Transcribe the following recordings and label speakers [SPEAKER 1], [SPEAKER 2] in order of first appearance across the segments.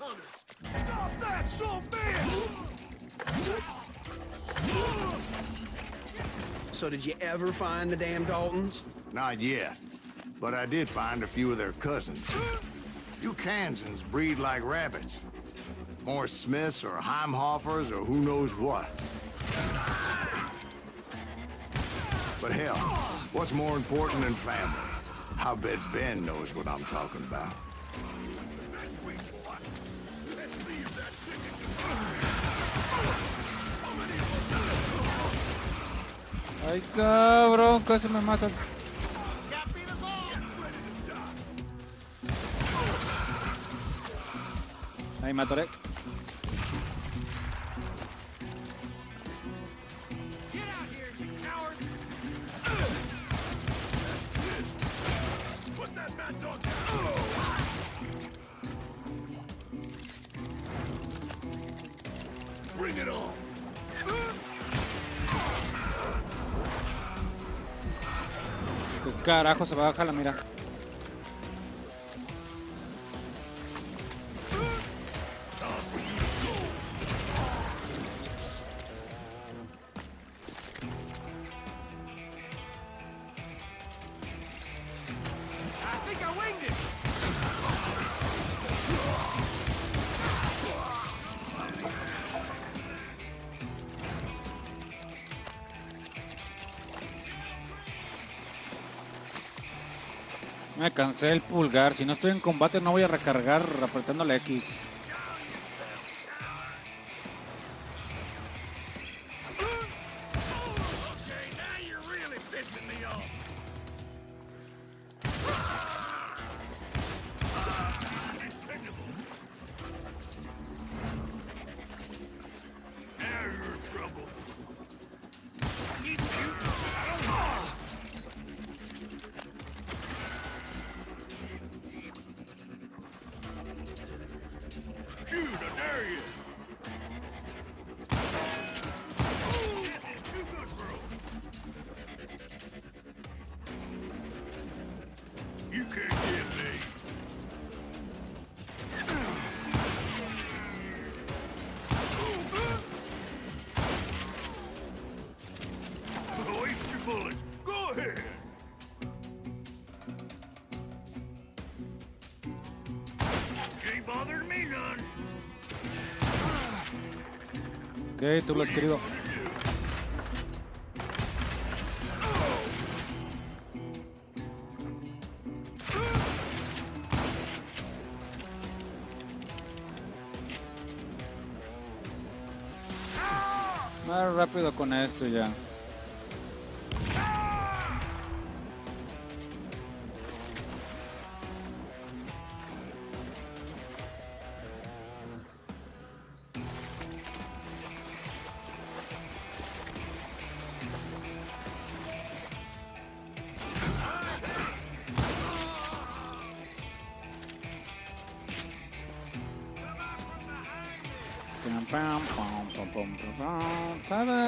[SPEAKER 1] Stop that, son bitch!
[SPEAKER 2] So did you ever find the damn Daltons?
[SPEAKER 3] Not yet, but I did find a few of their cousins. You Kansans breed like rabbits. More Smiths or Heimhoffers or who knows what. But hell, what's more important than family? I'll bet Ben knows what I'm talking about.
[SPEAKER 4] Ay, cabrón, casi me matan. Ahí me atoré.
[SPEAKER 1] Bring it on!
[SPEAKER 4] ¿Qué carajo se va a bajar la mira? Me cansé el pulgar. Si no estoy en combate no voy a recargar apretando la X.
[SPEAKER 1] Shoot, I dare you! It's too good, bro. You can't get me. Waste your bullets. Go ahead. Ain't bothering me none.
[SPEAKER 4] Ok, tú lo has querido. Más rápido con esto ya.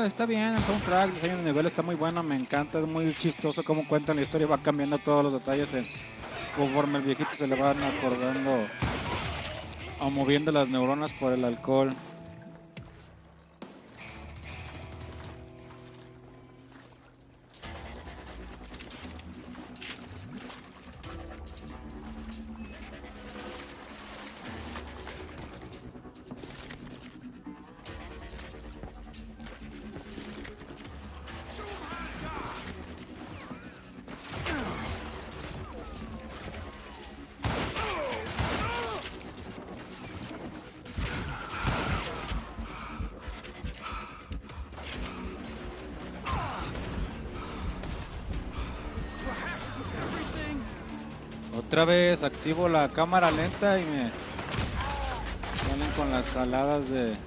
[SPEAKER 4] Está bien, el soundtrack, el diseño de nivel está muy bueno, me encanta, es muy chistoso cómo cuentan la historia, va cambiando todos los detalles conforme el viejito se le van acordando o moviendo las neuronas por el alcohol. Otra vez activo la cámara lenta y me salen con las jaladas de...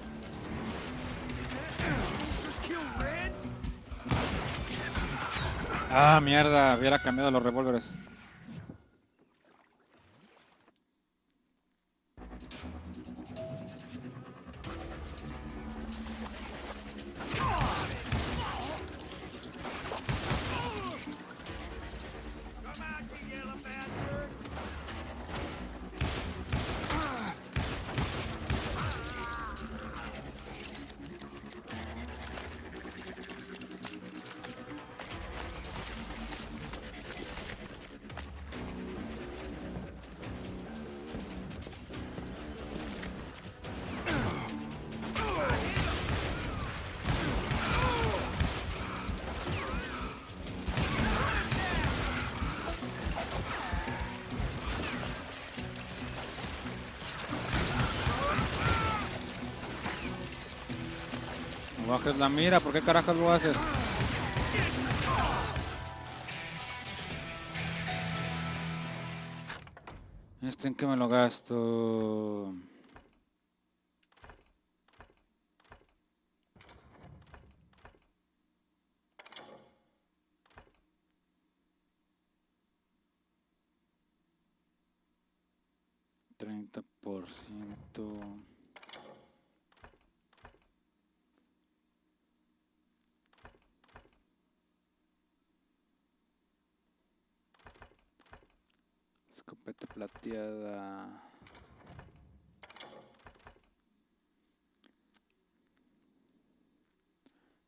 [SPEAKER 4] Ah, mierda, hubiera cambiado los revólveres. No bajes la mira, ¿por qué carajos lo haces? ¿En qué me lo gasto? $30%. Escopeta plateada.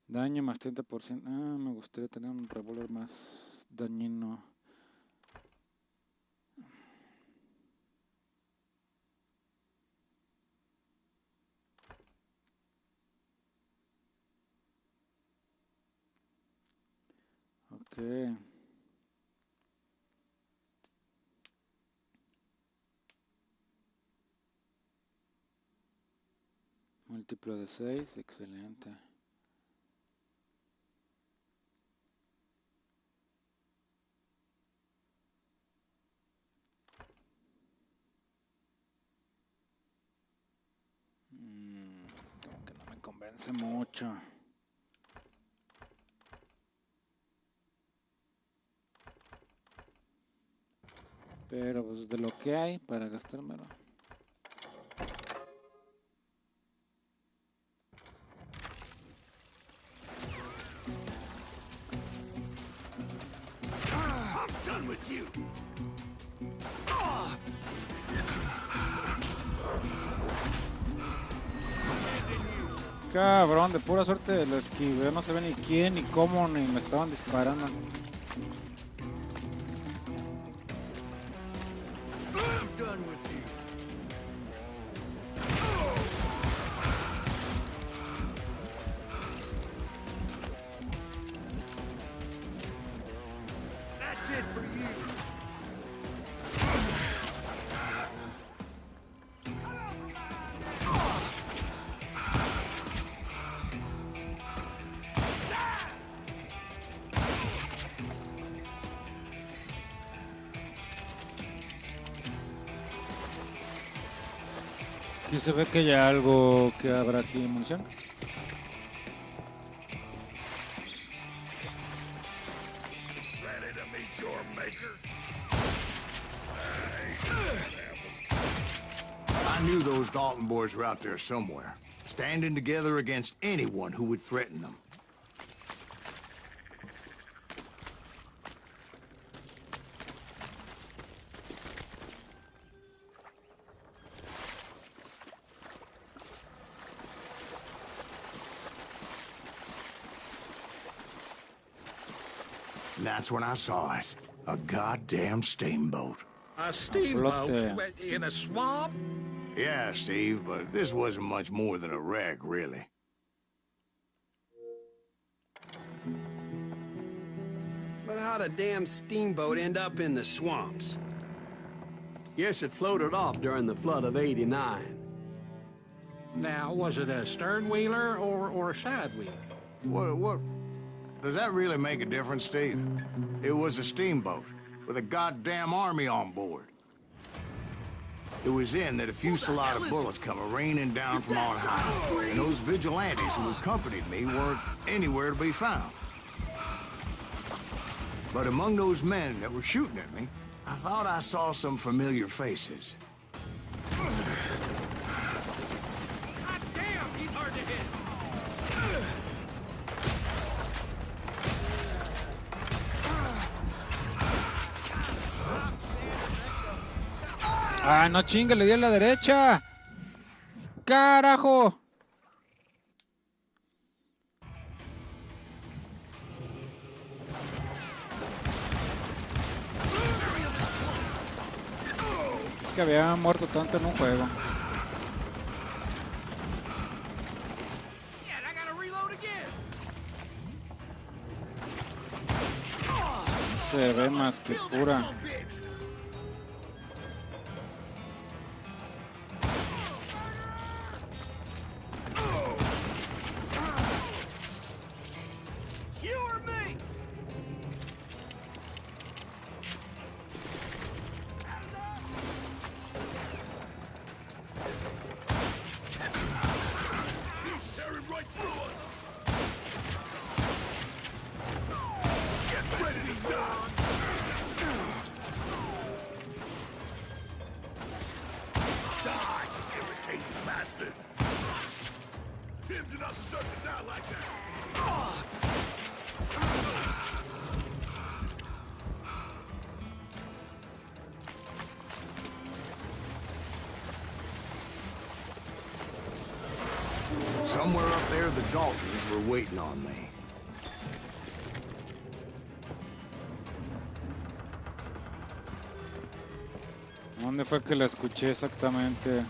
[SPEAKER 4] Daño más 30%. Me gustaría tener un revólver más dañino. Ok. Múltiplo de 6, excelente. Como que no me convence mucho. Pero pues de lo que hay para gastármelo.
[SPEAKER 1] I'm done with you.
[SPEAKER 4] Cabrón, de pura suerte lo esquivé, no se ve ni quién, ni cómo, ni me estaban disparando.
[SPEAKER 1] I'm done with you. That's it for you.
[SPEAKER 4] Aquí se ve que hay algo que habrá aquí en munición.
[SPEAKER 1] Ready to meet your maker?
[SPEAKER 3] I knew those Dalton boys were out there somewhere, standing together against anyone who would threaten them. And that's when I saw it. A goddamn steamboat.
[SPEAKER 1] A steamboat
[SPEAKER 4] Flotte.
[SPEAKER 1] in a swamp?
[SPEAKER 3] Yeah, Steve, but this wasn't much more than a wreck, really.
[SPEAKER 2] But how'd a damn steamboat end up in the swamps?
[SPEAKER 5] Yes, it floated off during the flood of '89.
[SPEAKER 6] Now, was it a stern wheeler or a side wheeler?
[SPEAKER 3] What? Does that really make a difference, Steve? It was a steamboat with a goddamn army on board. It was then that a fusillade of bullets come raining down from on high, and those vigilantes who accompanied me weren't anywhere to be found. But among those men that were shooting at me, I thought I saw some familiar faces.
[SPEAKER 6] God damn, he's hard to hit.
[SPEAKER 4] ¡Ah, no chingue! ¡Le di a la derecha! ¡Carajo! Es que había muerto tanto en un juego.
[SPEAKER 1] Yeah, I gotta reload again.
[SPEAKER 4] Se ve más que pura.
[SPEAKER 2] You or me?
[SPEAKER 1] He's tearing right through us. Get ready to die. Die, irritating bastard. Tim, do not start to die like that.
[SPEAKER 3] Somewhere up there, the Daltons were waiting on me.
[SPEAKER 4] ¿Dónde fue que la escuché exactamente?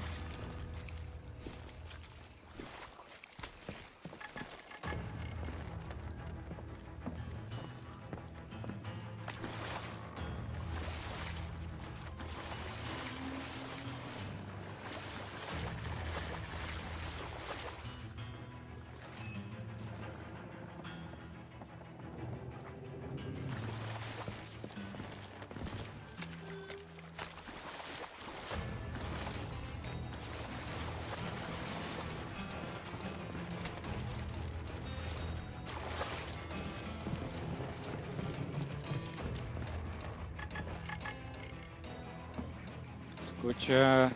[SPEAKER 4] Escucha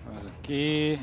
[SPEAKER 4] por aquí.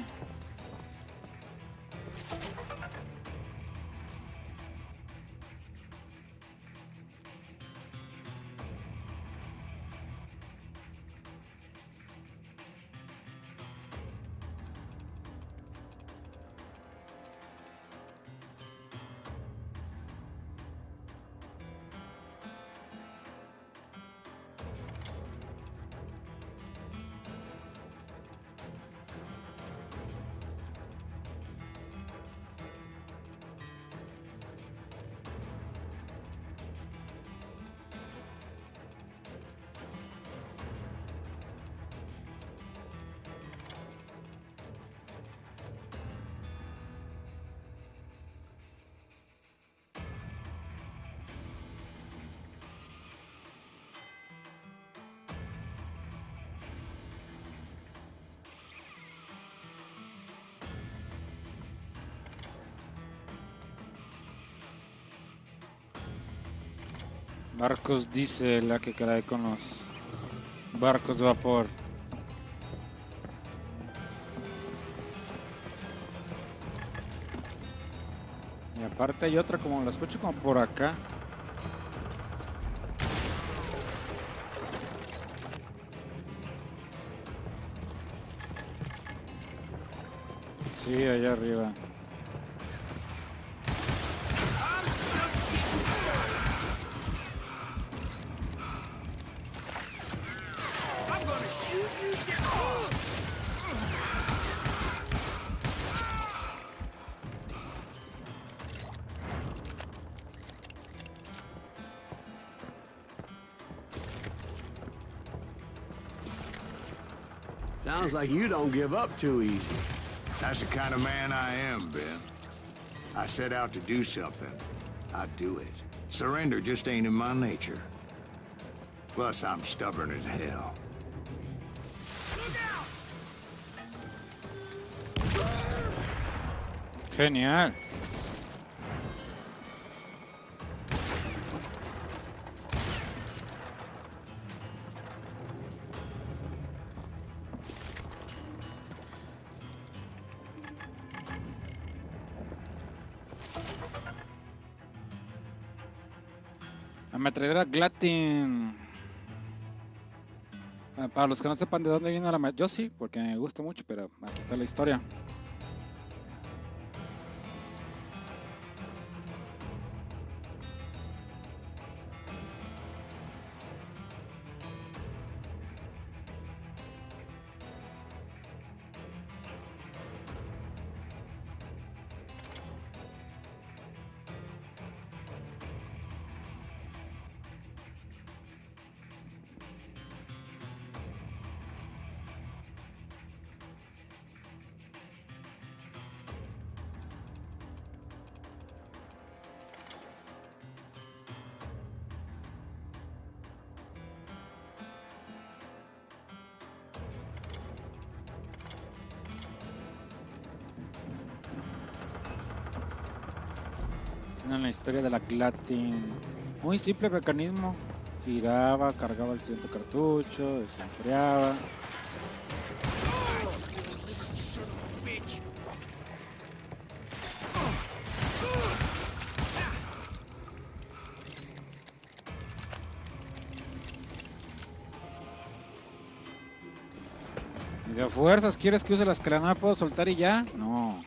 [SPEAKER 4] Barcos dice la que cae con los barcos de vapor. Y aparte hay otra, como la escucho como por acá. Sí, allá arriba.
[SPEAKER 5] Sounds like you don't give up too easy.
[SPEAKER 3] That's the kind of man I am, Ben. I set out to do something. I do it. Surrender just ain't in my nature. Plus, I'm stubborn as hell.
[SPEAKER 4] Genial. Ametralladora Glatin. Para los que no sepan de dónde viene la yo sí, porque me gusta mucho, pero aquí está la historia. Tienen la historia de la Glatin. Muy simple mecanismo. Giraba, cargaba el siguiente cartucho, se enfriaba. ¿Y de fuerzas quieres que use las que no puedo soltar y ya? No.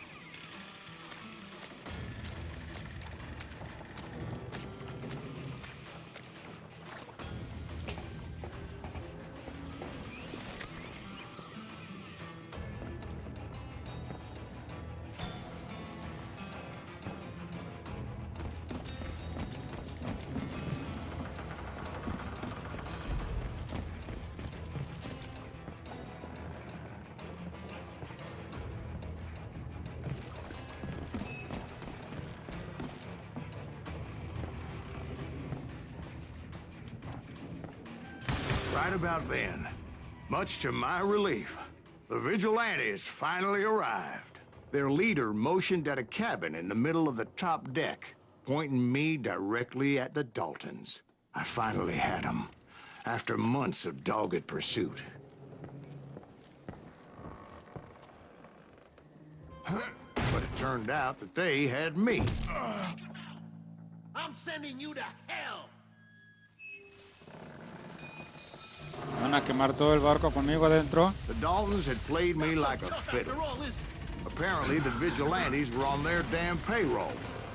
[SPEAKER 3] Right about then, much to my relief, the vigilantes finally arrived. Their leader motioned at a cabin in the middle of the top deck, pointing me directly at the Daltons. I finally had them, after months of dogged pursuit. But it turned out that they had me.
[SPEAKER 1] I'm sending you to hell!
[SPEAKER 4] Van a quemar todo el barco conmigo adentro.
[SPEAKER 3] The Daltons had played me like a fiddle. Apparently, the vigilantes were on their damn payroll.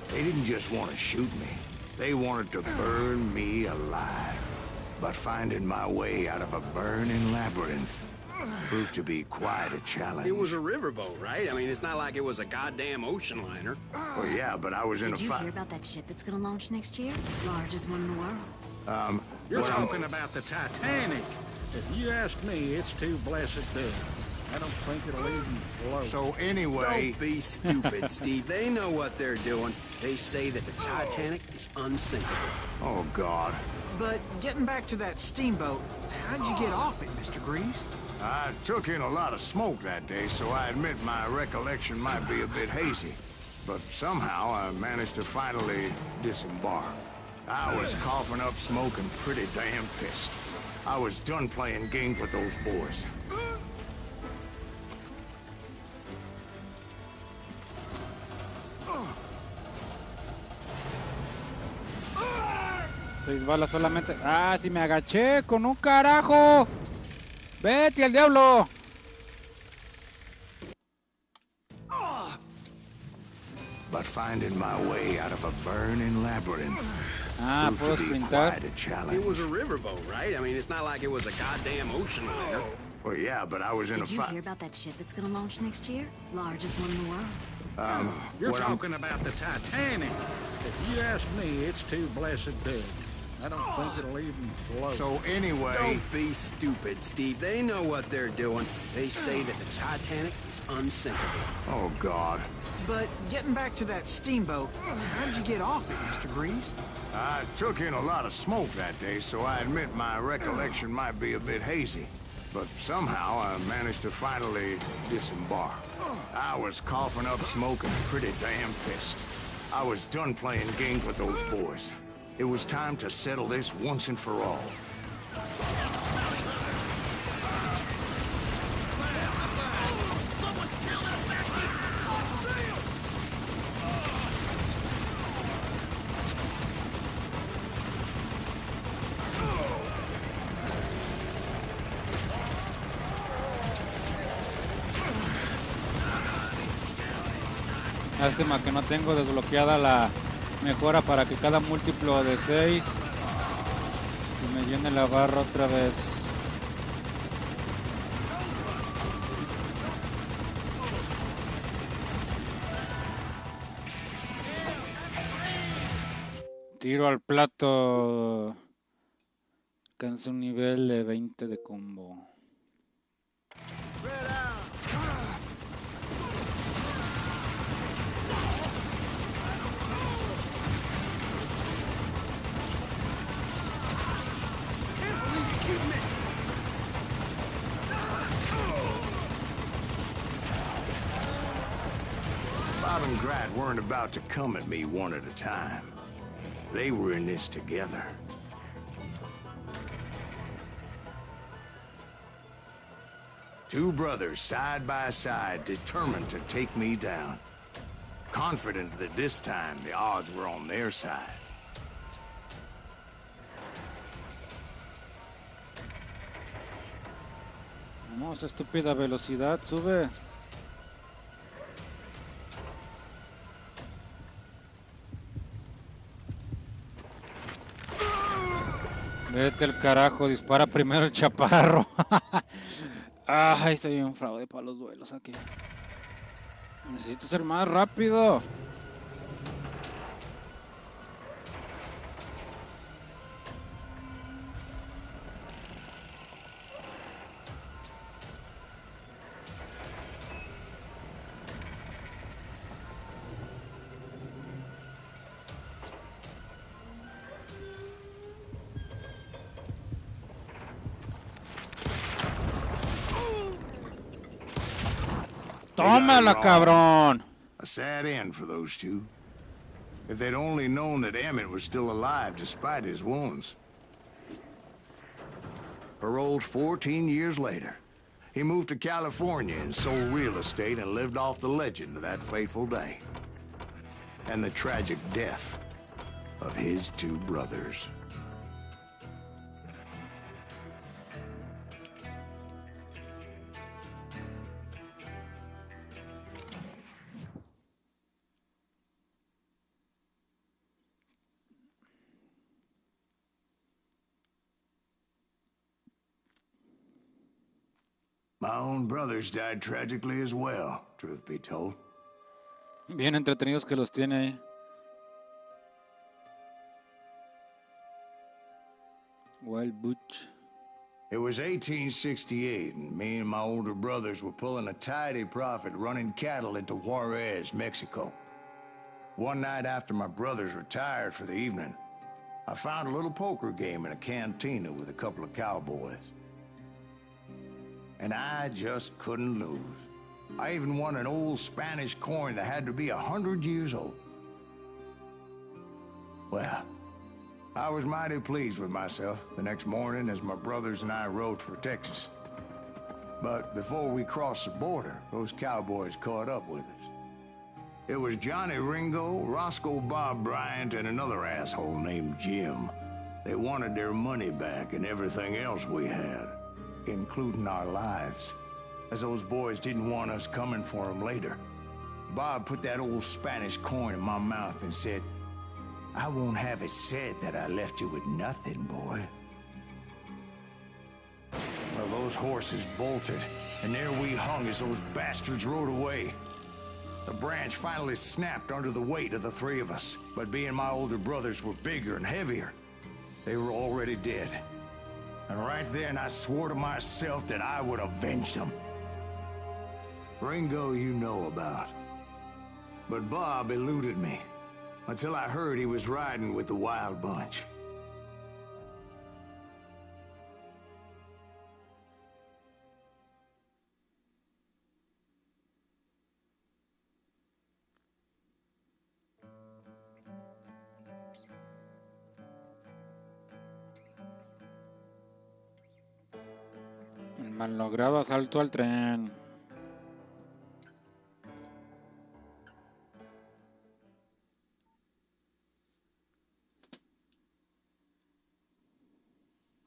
[SPEAKER 3] They didn't just want to shoot me. They wanted to burn me alive. But finding my way out of a burning labyrinth proved to be quite a challenge.
[SPEAKER 2] It was a riverboat, right? I mean, it's not like it was a goddamn ocean liner.
[SPEAKER 3] Well, yeah, but I was in a
[SPEAKER 7] Did you
[SPEAKER 3] fight.
[SPEAKER 7] hear about that ship that's gonna launch next year? Largest one in the world.
[SPEAKER 6] You're
[SPEAKER 3] Well,
[SPEAKER 6] talking about the Titanic. If you ask me, it's too blessed big. I don't think it'll even float.
[SPEAKER 3] So anyway,
[SPEAKER 2] Don't be stupid, Steve. They know what they're doing. They say that the Titanic is unsinkable.
[SPEAKER 3] oh God,
[SPEAKER 8] But getting back to that steamboat, how'd you get off it, Mr. Greaves?
[SPEAKER 3] I took in a lot of smoke that day, so I admit my recollection might be a bit hazy. But somehow I managed to finally disembark. I was coughing up smoke and pretty damn pissed. I was done playing games with those boys.
[SPEAKER 4] Seis balas solamente. Ah, si me agaché con un carajo. Vete al diablo.
[SPEAKER 3] But finding my way out of a burning labyrinth
[SPEAKER 4] Ah,
[SPEAKER 3] proved
[SPEAKER 4] puedo
[SPEAKER 3] to be
[SPEAKER 4] sprintar.
[SPEAKER 3] quite a challenge.
[SPEAKER 2] It was a riverboat, right? I mean, it's not like it was a goddamn ocean liner.
[SPEAKER 3] Well, yeah, but I was in
[SPEAKER 7] Did
[SPEAKER 3] a
[SPEAKER 7] you
[SPEAKER 3] fight.
[SPEAKER 7] hear about that ship that's gonna launch next year? Largest one in the world.
[SPEAKER 6] You're
[SPEAKER 3] what I'm-
[SPEAKER 6] talking about the Titanic. If you ask me, it's too blessed big. I don't think it'll even float.
[SPEAKER 3] So anyway,
[SPEAKER 2] Don't be stupid, Steve. They know what they're doing. They say that the Titanic is unsinkable.
[SPEAKER 3] oh God,
[SPEAKER 8] But getting back to that steamboat, how'd you get off it, Mr. Greaves?
[SPEAKER 3] I took in a lot of smoke that day, so I admit my recollection might be a bit hazy. But somehow I managed to finally disembark. I was coughing up smoke and pretty damn pissed. I was done playing games with those boys. It was time to settle this once and for all.
[SPEAKER 4] Lástima que no tengo desbloqueada la mejora para que cada múltiplo de 6 se me llene la barra otra vez. Tiro al plato. Alcanza un nivel de 20 de combo.
[SPEAKER 3] Bob and Grat weren't about to come at me one at a time. They were in this together. Two brothers side by side, determined to take me down. Confident that this time the odds were on their side.
[SPEAKER 4] Vamos, estúpida velocidad, sube. Vete al carajo, dispara primero el chaparro. Ay, soy un fraude para los duelos aquí. Necesito ser más rápido. Tómala, cabrón.
[SPEAKER 3] A sad end for those two. If they'd only known that Emmett was still alive despite his wounds. Paroled 14 years later, he moved to California and sold real estate and lived off the legend of that fateful day. And the tragic death of his two brothers. My own brothers died tragically as well, truth be told.
[SPEAKER 4] Bien entretenidos que los tiene ahí. Wild Butch.
[SPEAKER 3] It was 1868, and me and my older brothers were pulling a tidy profit running cattle into Juarez, Mexico. One night after my brothers retired for the evening, I found a little poker game in a cantina with a couple of cowboys. And I just couldn't lose. I even won an old Spanish coin that had to be 100 years old. Well, I was mighty pleased with myself the next morning as my brothers and I rode for Texas. But before we crossed the border, those cowboys caught up with us. It was Johnny Ringo, Roscoe Bob Bryant, and another asshole named Jim. They wanted their money back and everything else we had, including our lives, as those boys didn't want us coming for them later. Bob put that old Spanish coin in my mouth and said, "I won't have it said that I left you with nothing, boy." Well, those horses bolted, and there we hung as those bastards rode away. The branch finally snapped under the weight of the three of us, but being my older brothers were bigger and heavier, they were already dead. And right then, I swore to myself that I would avenge them. Ringo you know about. But Bob eluded me, until I heard he was riding with the Wild Bunch.
[SPEAKER 4] El malogrado asalto al tren.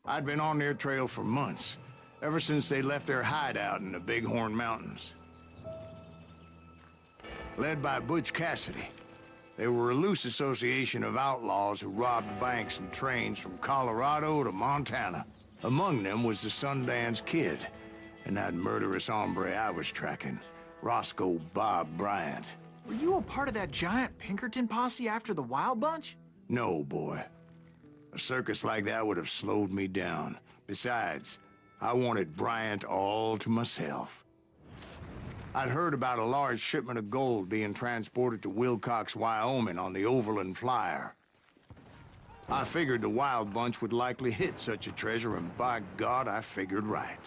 [SPEAKER 3] I'd been on their trail for months, ever since they left their hideout in the Bighorn Mountains. Led by Butch Cassidy, they were a loose association of outlaws who robbed banks and trains from Colorado to Montana. Among them was the Sundance Kid, and that murderous hombre I was tracking, Roscoe Bob Bryant.
[SPEAKER 8] Were you a part of that giant Pinkerton posse after the Wild Bunch?
[SPEAKER 3] No, boy. A circus like that would have slowed me down. Besides, I wanted Bryant all to myself. I'd heard about a large shipment of gold being transported to Wilcox, Wyoming on the Overland Flyer. I figured the Wild Bunch would likely hit such a treasure, and by God, I figured right.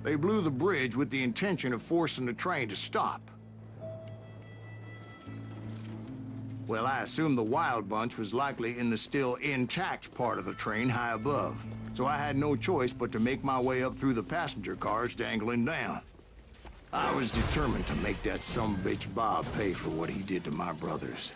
[SPEAKER 3] They blew the bridge with the intention of forcing the train to stop. Well, I assumed the Wild Bunch was likely in the still intact part of the train high above, so I had no choice but to make my way up through the passenger cars dangling down. I was determined to make that sumbitch Bob pay for what he did to my brothers.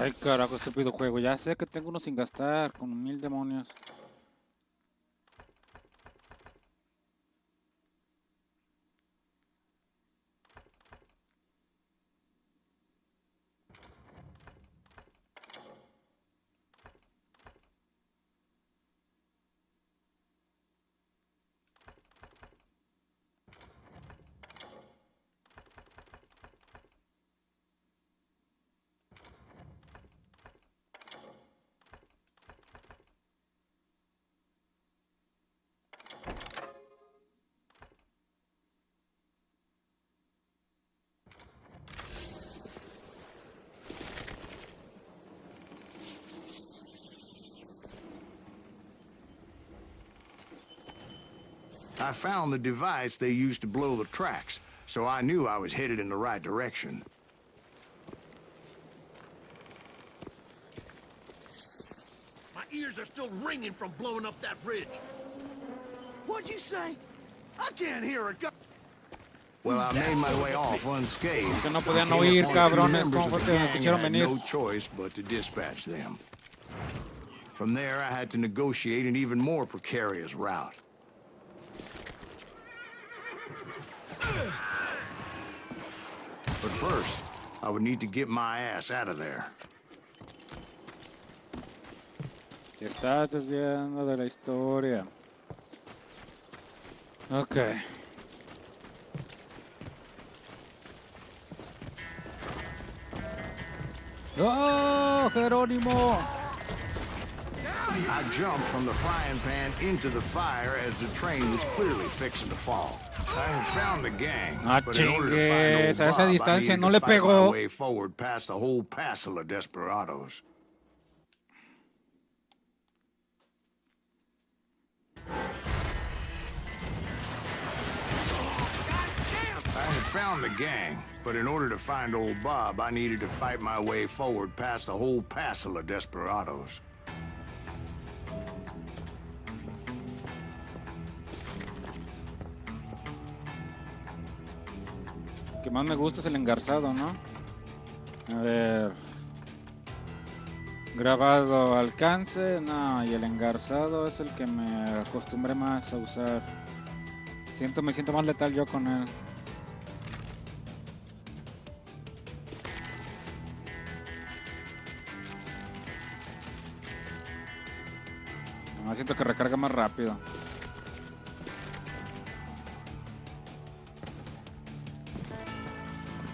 [SPEAKER 4] Ay, carajo, estúpido juego. Ya sé que tengo uno sin gastar, con 1000 demonios.
[SPEAKER 3] I found the device they used to blow the tracks, so I knew I was headed in the right direction.
[SPEAKER 1] My ears are still ringing from blowing up that bridge.
[SPEAKER 5] What'd you say? I can't hear a gun.
[SPEAKER 3] Well, I made my way off unscathed.
[SPEAKER 4] Que no podían
[SPEAKER 3] Came
[SPEAKER 4] oír,
[SPEAKER 3] upon two
[SPEAKER 4] cabrones.
[SPEAKER 3] members
[SPEAKER 4] ¿Cómo fue
[SPEAKER 3] of
[SPEAKER 4] que
[SPEAKER 3] the
[SPEAKER 4] me
[SPEAKER 3] gang
[SPEAKER 4] escucharon
[SPEAKER 3] and
[SPEAKER 4] venir?
[SPEAKER 3] had no choice but to dispatch them. From there, I had to negotiate an even more precarious route. But first, I would need to get my ass out of there.
[SPEAKER 4] Te estás desviando de la historia. Ok. ¡Oh, Jerónimo!
[SPEAKER 3] I jumped from the frying pan into the fire as the train was clearly fixing to fall. I had found the gang,
[SPEAKER 4] Ah,
[SPEAKER 3] but in order to find old
[SPEAKER 4] chingues, a esa
[SPEAKER 3] Bob, I
[SPEAKER 4] distancia
[SPEAKER 3] needed
[SPEAKER 4] no
[SPEAKER 3] to
[SPEAKER 4] le
[SPEAKER 3] fight my
[SPEAKER 4] pegó.
[SPEAKER 3] way forward past a whole passel of desperados. I had found the gang, but in order to find old Bob, I needed to fight my way forward past a whole passel of desperados.
[SPEAKER 4] El que más me gusta es el engarzado, ¿no? A ver. Grabado alcance, no, y el engarzado es el que me acostumbré más a usar. Me siento más letal yo con él. No, siento que recarga más rápido.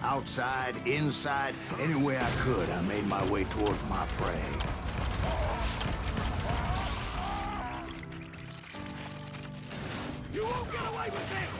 [SPEAKER 3] Outside, inside, any way I could, I made my way towards my prey.
[SPEAKER 1] You won't get away with this!